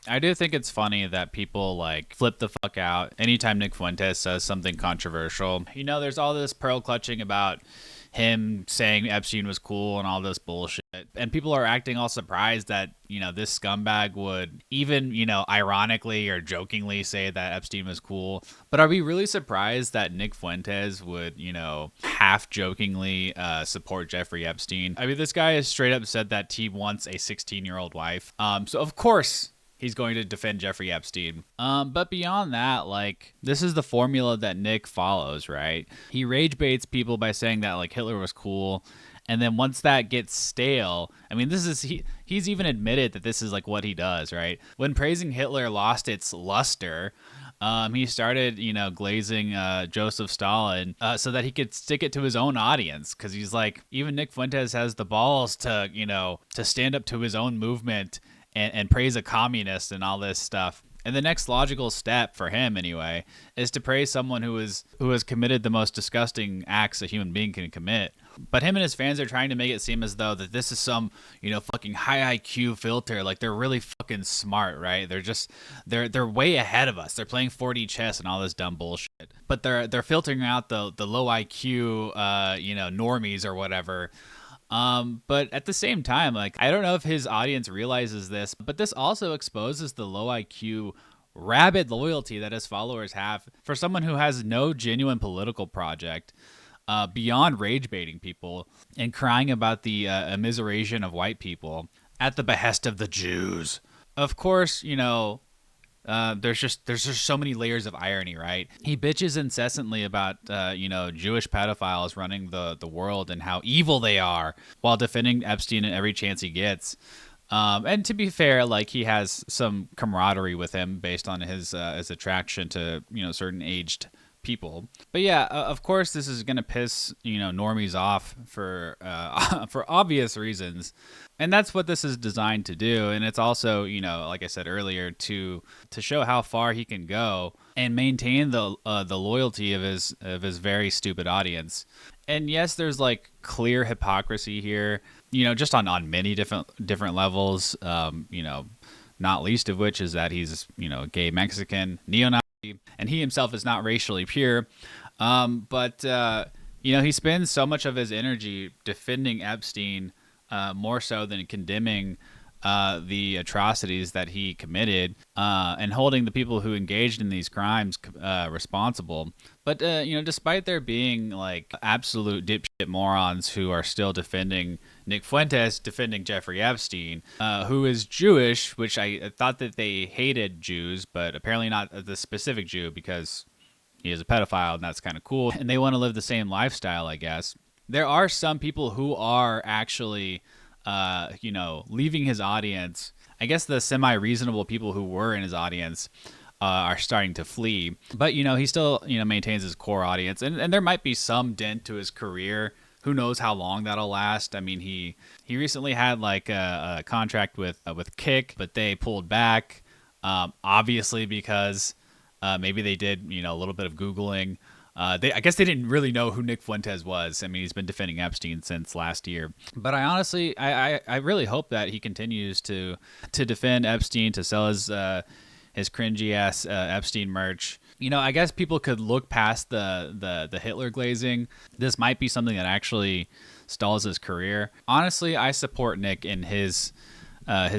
I do think it's funny that people like flip the fuck out anytime Nick Fuentes says something controversial. You know, there's all this pearl clutching about him saying Epstein was cool and all this bullshit. And people are acting all surprised that, you know, this scumbag would even, you know, ironically or jokingly say that Epstein was cool. But are we really surprised that Nick Fuentes would, you know, half jokingly support Jeffrey Epstein? I mean, this guy has straight up said that he wants a 16-year-old wife. So of course he's going to defend Jeffrey Epstein. But beyond that, like, this is the formula that Nick follows, right? He rage baits people by saying that, like, Hitler was cool. And then once that gets stale, I mean, he's even admitted that this is, like, what he does, right? When praising Hitler lost its luster, he started, you know, glazing Joseph Stalin so that he could stick it to his own audience. Because he's like, even Nick Fuentes has the balls to, you know, to stand up to his own movement and praise a communist and all this stuff. And the next logical step for him, anyway, is to praise someone who has committed the most disgusting acts a human being can commit. But him and his fans are trying to make it seem as though that this is some, you know, fucking high IQ filter. Like, they're really fucking smart, right? They're way ahead of us. They're playing 4D chess and all this dumb bullshit. But they're filtering out the low IQ, you know, normies or whatever. But at the same time, like, I don't know if his audience realizes this, but this also exposes the low IQ rabid loyalty that his followers have for someone who has no genuine political project beyond rage baiting people and crying about the immiseration of white people at the behest of the Jews. Of course, you know, there's just so many layers of irony, right? He bitches incessantly about you know, Jewish pedophiles running the world and how evil they are, while defending Epstein in every chance he gets. And to be fair, like, he has some camaraderie with him based on his attraction to, you know, certain aged people. But yeah, of course this is gonna piss, you know, normies off for for obvious reasons, and that's what this is designed to do. And it's also, you know, like I said earlier, to show how far he can go and maintain the loyalty of his very stupid audience. And yes, there's like clear hypocrisy here, you know, just on many different levels. You know, not least of which is that he's, you know, gay Mexican, neo-Nazi, and he himself is not racially pure. But you know, he spends so much of his energy defending Epstein, more so than condemning the atrocities that he committed, and holding the people who engaged in these crimes responsible. But you know, despite there being like absolute dipshit morons who are still defending Nick Fuentes, defending Jeffrey Epstein, who is Jewish, which I thought that they hated Jews, but apparently not the specific Jew, because he is a pedophile and that's kind of cool, and they want to live the same lifestyle, I guess. There are some people who are actually you know, leaving his audience. I guess the semi-reasonable people who were in his audience are starting to flee. But, you know, he still, you know, maintains his core audience. And there might be some dent to his career. Who knows how long that'll last? I mean, he recently had like a contract with Kick, but they pulled back, obviously because maybe they did, you know, a little bit of Googling. I guess they didn't really know who Nick Fuentes was. I mean, he's been defending Epstein since last year. But I honestly, I really hope that he continues to defend Epstein, to sell his cringy ass Epstein merch. You know, I guess people could look past the Hitler glazing. This might be something that actually stalls his career. Honestly, I support Nick in his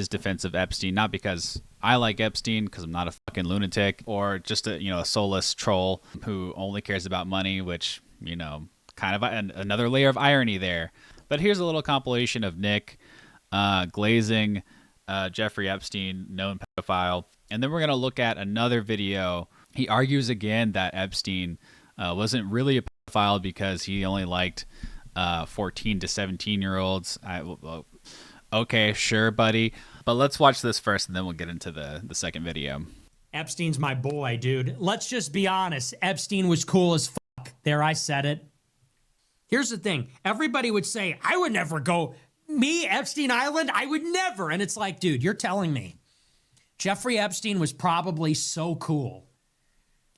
defense of Epstein, not because I like Epstein, because I'm not a fucking lunatic, or just a, you know, a soulless troll who only cares about money, which, you know, kind of another layer of irony there. But here's a little compilation of Nick glazing Jeffrey Epstein, known pedophile. And then we're going to look at another video. He argues again that Epstein wasn't really a pedophile because he only liked 14 to 17-year-olds. Okay, sure, buddy. But let's watch this first, and then we'll get into the second video. Epstein's my boy, dude. Let's just be honest. Epstein was cool as fuck. There, I said it. Here's the thing. Everybody would say, I would never go. Me, Epstein Island? I would never. And it's like, dude, you're telling me. Jeffrey Epstein was probably so cool.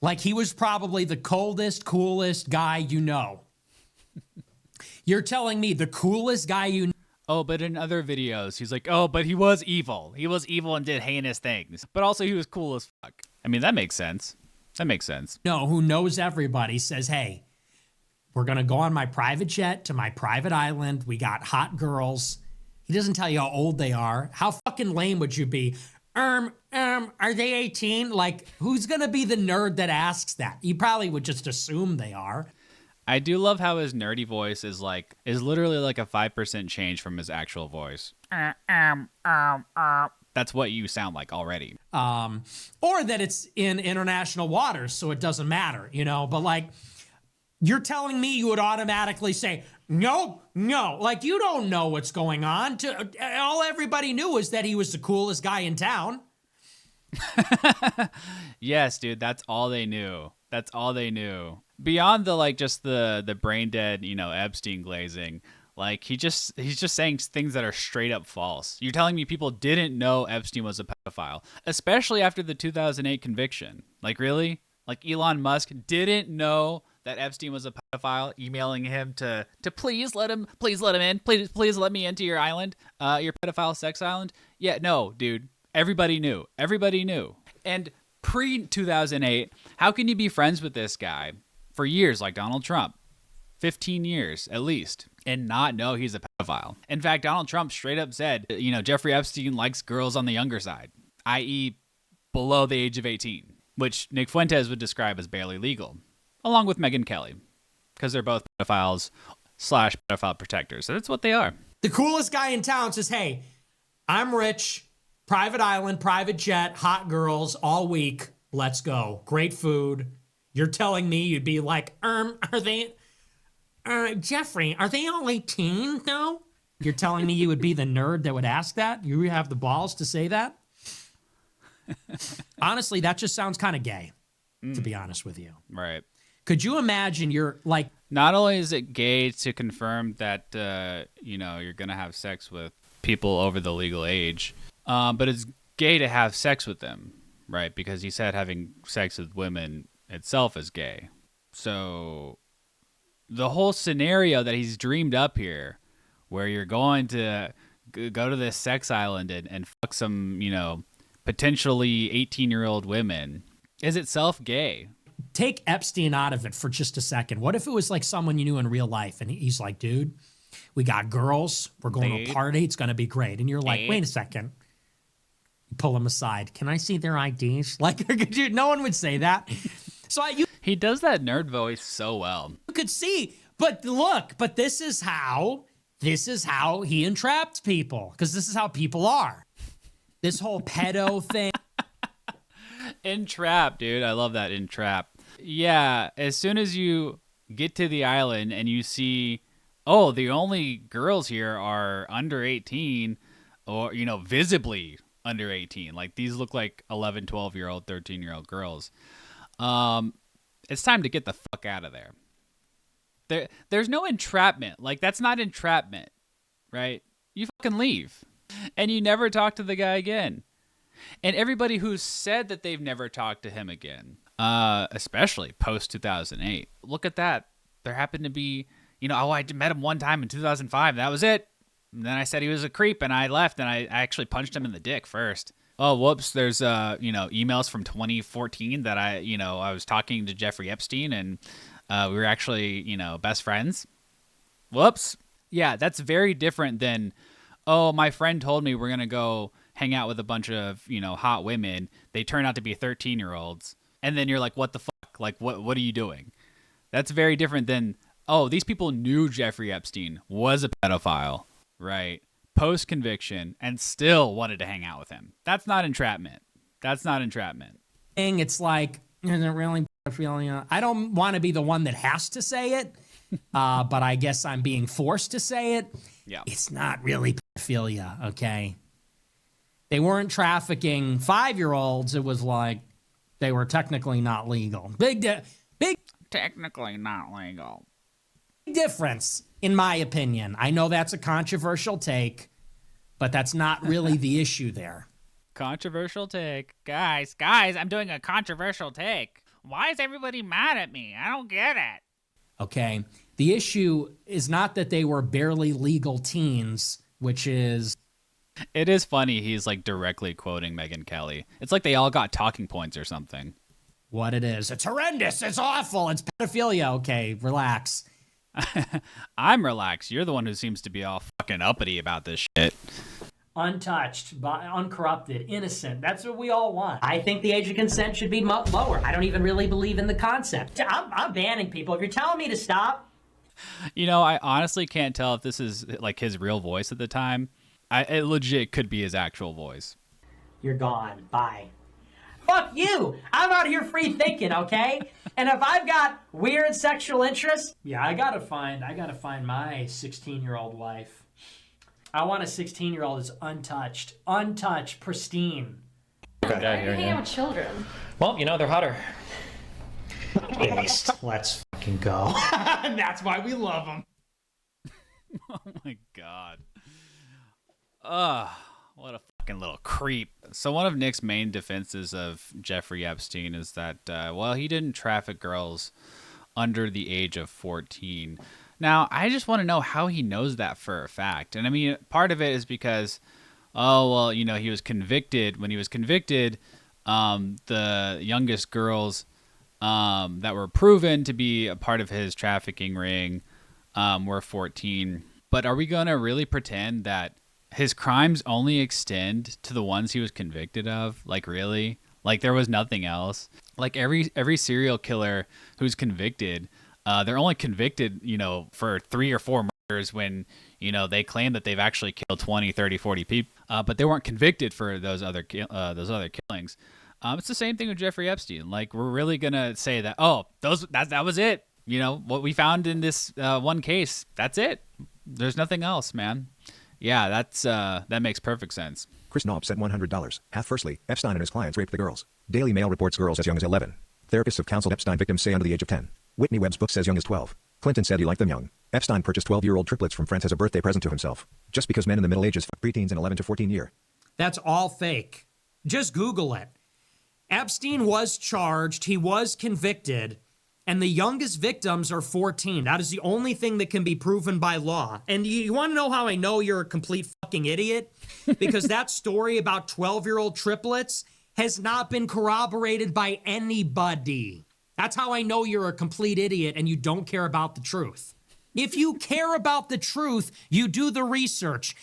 Like, he was probably the coldest, coolest guy you know. You're telling me the coolest guy you know. Oh, but in other videos, he's like, oh, but he was evil. He was evil and did heinous things. But also he was cool as fuck. I mean, that makes sense. That makes sense. No, who knows everybody says, hey, we're going to go on my private jet to my private island. We got hot girls. He doesn't tell you how old they are. How fucking lame would you be? Are they 18? Like, who's going to be the nerd that asks that? You probably would just assume they are. I do love how his nerdy voice is literally like a 5% change from his actual voice. That's what you sound like already. Or that it's in international waters, so it doesn't matter, you know? But like, you're telling me you would automatically say, no. Like, you don't know what's going on. All everybody knew was that he was the coolest guy in town. Yes, dude, that's all they knew. That's all they knew. Beyond the like just the brain dead, you know, Epstein glazing, like he's just saying things that are straight up false. You're telling me people didn't know Epstein was a pedophile, especially after the 2008 conviction. Like, really? Like, Elon Musk didn't know that Epstein was a pedophile, emailing him to please let him in, please let me into your island, your pedophile sex island. Yeah, no, dude. Everybody knew. And pre-2008, how can you be friends with this guy for years like Donald Trump? 15 years at least, and not know he's a pedophile. In fact, Donald Trump straight up said, you know, Jeffrey Epstein likes girls on the younger side, i.e. below the age of 18, which Nick Fuentes would describe as barely legal, along with Megyn Kelly, because they're both pedophiles / pedophile protectors. So that's what they are. The coolest guy in town says, hey, I'm rich, private island, private jet, hot girls all week. Let's go. Great food. You're telling me you'd be like, are they, Jeffrey, are they all 18 though? You're telling me you would be the nerd that would ask that? You have the balls to say that? Honestly, that just sounds kind of gay, to be honest with you. Right. Could you imagine you're like... Not only is it gay to confirm that, you know, you're going to have sex with people over the legal age, but it's gay to have sex with them, right? Because he said having sex with women itself is gay. So the whole scenario that he's dreamed up here, where you're going to go to this sex island and fuck some, you know, potentially 18-year-old women, is itself gay. Take Epstein out of it for just a second. What if it was like someone you knew in real life and he's like, dude, we got girls, we're going to a party, it's going to be great. And you're like, wait a second. You pull them aside. Can I see their IDs? Like, dude, no one would say that. So he does that nerd voice so well. You could see, but look, but this is how he entrapped people, because this is how people are. This whole pedo thing. Entrap, dude. I love that, entrap. Yeah, as soon as you get to the island and you see, oh, the only girls here are under 18 or, you know, visibly under 18. Like, these look like 11, 12-year-old, 13-year-old girls. It's time to get the fuck out of there. There's no entrapment. Like, that's not entrapment, right? You fucking leave. And you never talk to the guy again. And everybody who said that they've never talked to him again, especially post-2008, look at that. There happened to be, you know, I met him one time in 2005. That was it. And then I said he was a creep, and I left, and I actually punched him in the dick first. Oh, whoops, there's, you know, emails from 2014 that I was talking to Jeffrey Epstein, and we were actually, you know, best friends. Whoops. Yeah, that's very different than, oh, my friend told me we're going to go hang out with a bunch of, you know, hot women. They turn out to be 13-year-olds. And then you're like, what the fuck? Like, what are you doing? That's very different than, oh, these people knew Jeffrey Epstein was a pedophile, right? Post-conviction, and still wanted to hang out with him. That's not entrapment. That's not entrapment. It's like, is it really pedophilia? I don't want to be the one that has to say it, but I guess I'm being forced to say it. Yeah. It's not really pedophilia, okay? They weren't trafficking 5-year-olds. It was like they were technically not legal. Big technically not legal. Difference, in my opinion. I know that's a controversial take, but that's not really the issue there. Controversial take. Guys, I'm doing a controversial take. Why is everybody mad at me? I don't get it. Okay. The issue is not that they were barely legal teens which is... It is funny he's like directly quoting Megyn Kelly. It's like they all got talking points or something. What it is. It's horrendous. It's awful. It's pedophilia. Okay, relax. I'm relaxed. You're the one who seems to be all fucking uppity about this shit. Untouched, uncorrupted, innocent. That's what we all want. I think the age of consent should be lower. I don't even really believe in the concept. I'm banning people. If you're telling me to stop. You know, I honestly can't tell if this is like his real voice at the time. It legit could be his actual voice. You're gone. Bye. Fuck you. I'm out here free thinking, okay? And if I've got weird sexual interests, yeah, I gotta find my 16-year-old wife. I want a 16-year-old that's untouched, pristine. Okay. Why are you hanging out with children? Well, you know, they're hotter. Based. Let's fucking go. And that's why we love them. Oh my god. What a fucking little creep. So one of Nick's main defenses of Jeffrey Epstein is that, well, he didn't traffic girls under the age of 14. Now, I just want to know how he knows that for a fact. And I mean, part of it is because, oh, well, you know, he was convicted. When he was convicted, the youngest girls that were proven to be a part of his trafficking ring were 14. But are we going to really pretend that his crimes only extend to the ones he was convicted of? Like, really? Like, there was nothing else? Like, every serial killer who's convicted, they're only convicted, you know, for 3 or 4 murders when, you know, they claim that they've actually killed 20, 30, 40 people, but they weren't convicted for those other killings. It's the same thing with Jeffrey Epstein. Like, we're really going to say that, oh, that was it. You know, what we found in this one case, that's it. There's nothing else, man. Yeah, that makes perfect sense. Chris Knob sent $100. Firstly, Epstein and his clients raped the girls. Daily Mail reports girls as young as 11. Therapists have counseled Epstein victims say under the age of 10. Whitney Webb's book says young as 12. Clinton said he liked them young. Epstein purchased 12-year-old triplets from friends as a birthday present to himself. Just because men in the Middle Ages fuck preteens in 11 to 14 year. That's all fake. Just Google it. Epstein was charged, he was convicted, and the youngest victims are 14. That is the only thing that can be proven by law. And you want to know how I know you're a complete fucking idiot? Because that story about 12-year-old triplets has not been corroborated by anybody. That's how I know you're a complete idiot and you don't care about the truth. If you care about the truth, you do the research.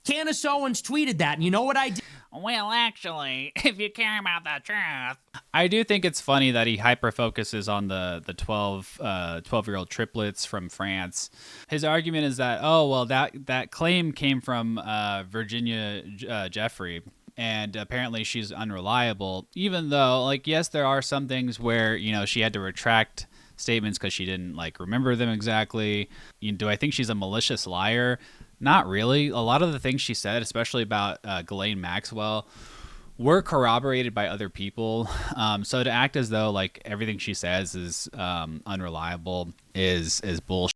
Candace Owens tweeted that, and you know what I did? Well, actually, if you care about the truth. I do think it's funny that he hyper-focuses on the 12-year-old triplets from France. His argument is that, oh, well, that claim came from Virginia Jeffrey, and apparently she's unreliable, even though, like, yes, there are some things where, you know, she had to retract statements because she didn't, like, remember them exactly. Do I think she's a malicious liar? Not really. A lot of the things she said, especially about Ghislaine Maxwell, were corroborated by other people. So to act as though like everything she says is unreliable is bullshit.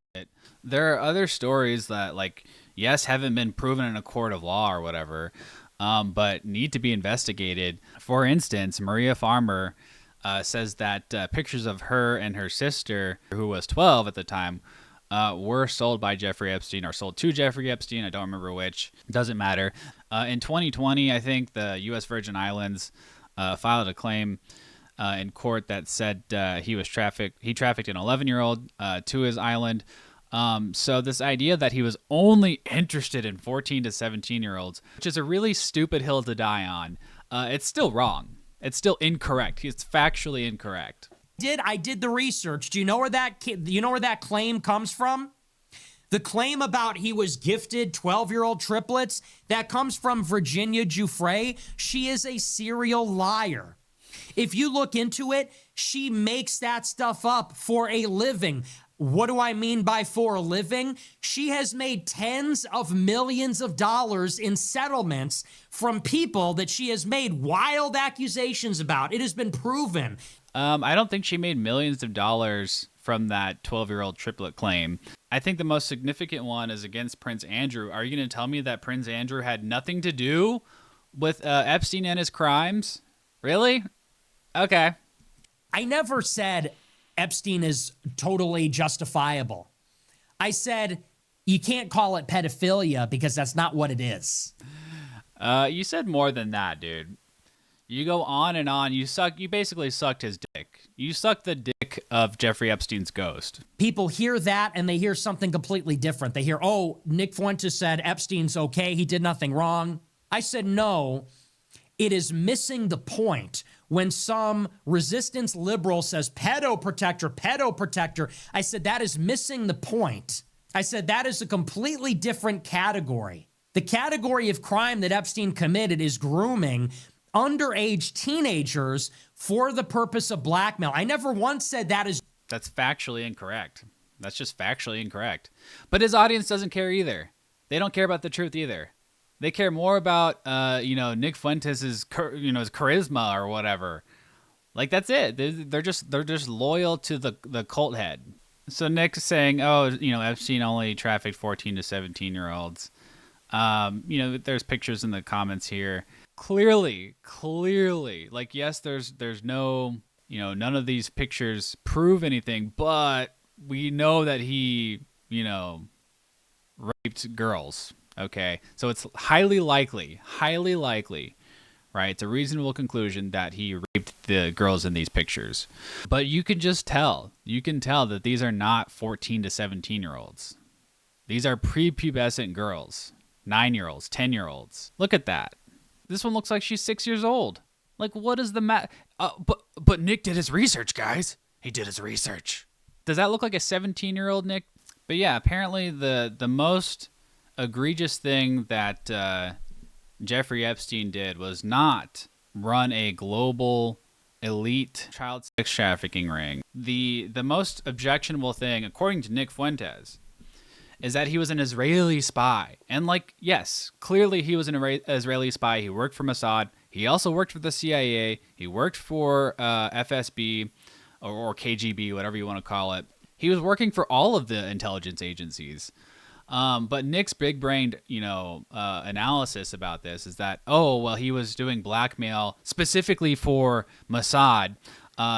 There are other stories that, like, yes, haven't been proven in a court of law or whatever, but need to be investigated. For instance, Maria Farmer says that pictures of her and her sister, who was 12 at the time, were sold by Jeffrey Epstein or sold to Jeffrey Epstein. I don't remember which. Doesn't matter. In 2020, I think the U.S. Virgin Islands filed a claim in court that said he trafficked an 11-year-old to his island. So this idea that he was only interested in 14 to 17-year-olds, which is a really stupid hill to die on, it's still wrong. It's still incorrect. It's factually incorrect. I did the research. Do you know where that claim comes from? The claim about he was gifted 12-year-old triplets, that comes from Virginia Giuffre. She is a serial liar. If you look into it, she makes that stuff up for a living. What do I mean by for a living? She has made tens of millions of dollars in settlements from people that she has made wild accusations about. It has been proven. I don't think she made millions of dollars from that 12-year-old triplet claim. I think the most significant one is against Prince Andrew. Are you going to tell me that Prince Andrew had nothing to do with Epstein and his crimes? Really? Okay. I never said Epstein is totally justifiable. I said You can't call it pedophilia because that's not what it is. You said more than that, dude. You go on and on. You basically sucked his dick. You sucked the dick of Jeffrey Epstein's ghost. People hear that and they hear something completely different. They hear, oh, Nick Fuentes said Epstein's okay. He did nothing wrong. I said, no, it is missing the point. When some resistance liberal says pedo protector, I said, that is missing the point. I said, that is a completely different category. The category of crime that Epstein committed is grooming underage teenagers for the purpose of blackmail. I never once said that is... That's factually incorrect. That's just factually incorrect. But his audience doesn't care either. They don't care about the truth either. They care more about, Nick Fuentes' his charisma or whatever. Like, that's it. They're just loyal to the cult head. So Nick's saying, Epstein only trafficked 14 to 17-year-olds. There's pictures in the comments here. Clearly, like, yes, there's no, none of these pictures prove anything, but we know that he, raped girls. Okay. So it's highly likely, right? It's a reasonable conclusion that he raped the girls in these pictures. But you can just tell. You can tell that these are not 14 to 17-year-olds. These are prepubescent girls, 9-year-olds, 10-year-olds. Look at that. This one looks like she's 6 years old. Like, what is the But Nick did his research, guys. He did his research. Does that look like a 17-year-old, Nick? But yeah, apparently the most egregious thing that Jeffrey Epstein did was not run a global elite child sex trafficking ring. The most objectionable thing, according to Nick Fuentes, is that he was an Israeli spy. And yes, clearly he was an Israeli spy. He worked for Mossad. He also worked for the CIA. He worked for FSB or KGB, whatever you want to call it. He was working for all of the intelligence agencies. But Nick's big-brained, analysis about this is that, he was doing blackmail specifically for Mossad,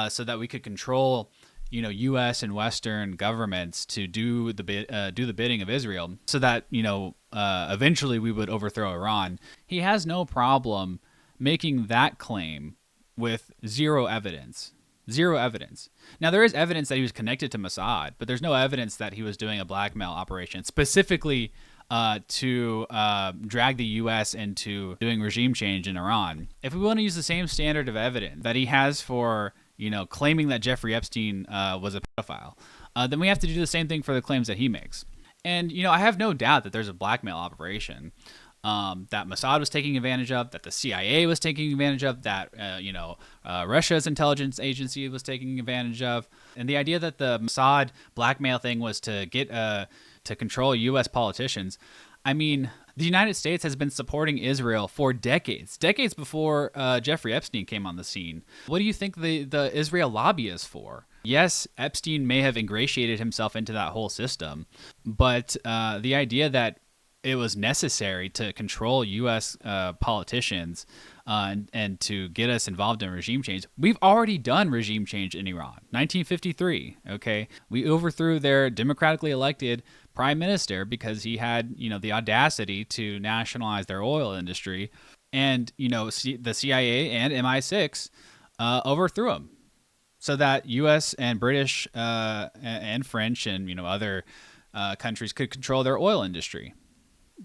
so that we could control, U.S. and Western governments to do the bidding of Israel, so that eventually we would overthrow Iran. He has no problem making that claim with zero evidence. Zero evidence. Now, there is evidence that he was connected to Mossad, but there's no evidence that he was doing a blackmail operation specifically to drag the U.S. into doing regime change in Iran. If we want to use the same standard of evidence that he has for, claiming that Jeffrey Epstein was a pedophile, then we have to do the same thing for the claims that he makes. And, I have no doubt that there's a blackmail operation that Mossad was taking advantage of, that the CIA was taking advantage of, that Russia's intelligence agency was taking advantage of. And the idea that the Mossad blackmail thing was to get to control U.S. politicians. I mean, the United States has been supporting Israel for decades before Jeffrey Epstein came on the scene. What do you think the Israel lobby is for? Yes, Epstein may have ingratiated himself into that whole system, but the idea that it was necessary to control U.S. Politicians and to get us involved in regime change. We've already done regime change in Iran, 1953. Okay, we overthrew their democratically elected prime minister because he had, the audacity to nationalize their oil industry, and the CIA and MI6 overthrew him, so that U.S. and British and French and other countries could control their oil industry.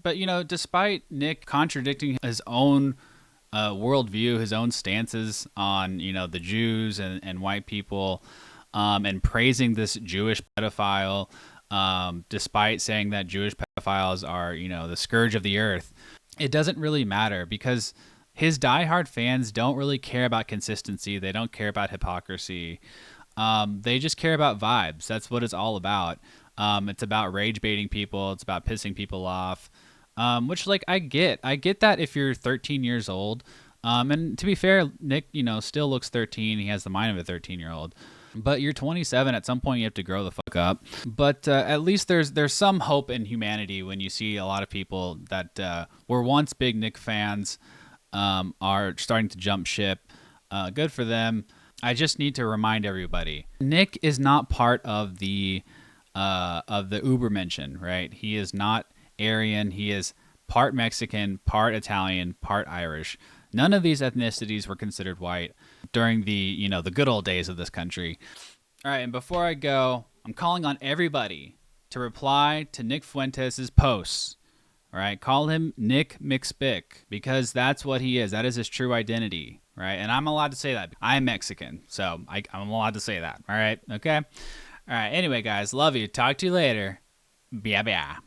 But, despite Nick contradicting his own worldview, his own stances on, the Jews and white people, and praising this Jewish pedophile, despite saying that Jewish pedophiles are, the scourge of the earth, it doesn't really matter because his diehard fans don't really care about consistency. They don't care about hypocrisy. They just care about vibes. That's what it's all about. It's about rage baiting people. It's about pissing people off, which I get that if you're 13 years old. And to be fair, Nick, still looks 13. He has the mind of a 13-year-old, but you're 27. At some point you have to grow the fuck up. But at least there's some hope in humanity when you see a lot of people that were once big Nick fans are starting to jump ship. Good for them. I just need to remind everybody, Nick is not part of the of the Ubermenschen, right? He is not Aryan. He is part Mexican, part Italian, part Irish. None of these ethnicities were considered white during the good old days of this country. All right, and before I go, I'm calling on everybody to reply to Nick Fuentes' posts. All right, call him Nick McSpick because that's what he is. That is his true identity, right? And I'm allowed to say that. I'm Mexican, so I'm allowed to say that. All right, okay? All right, anyway, guys, love you. Talk to you later. Bye-bye.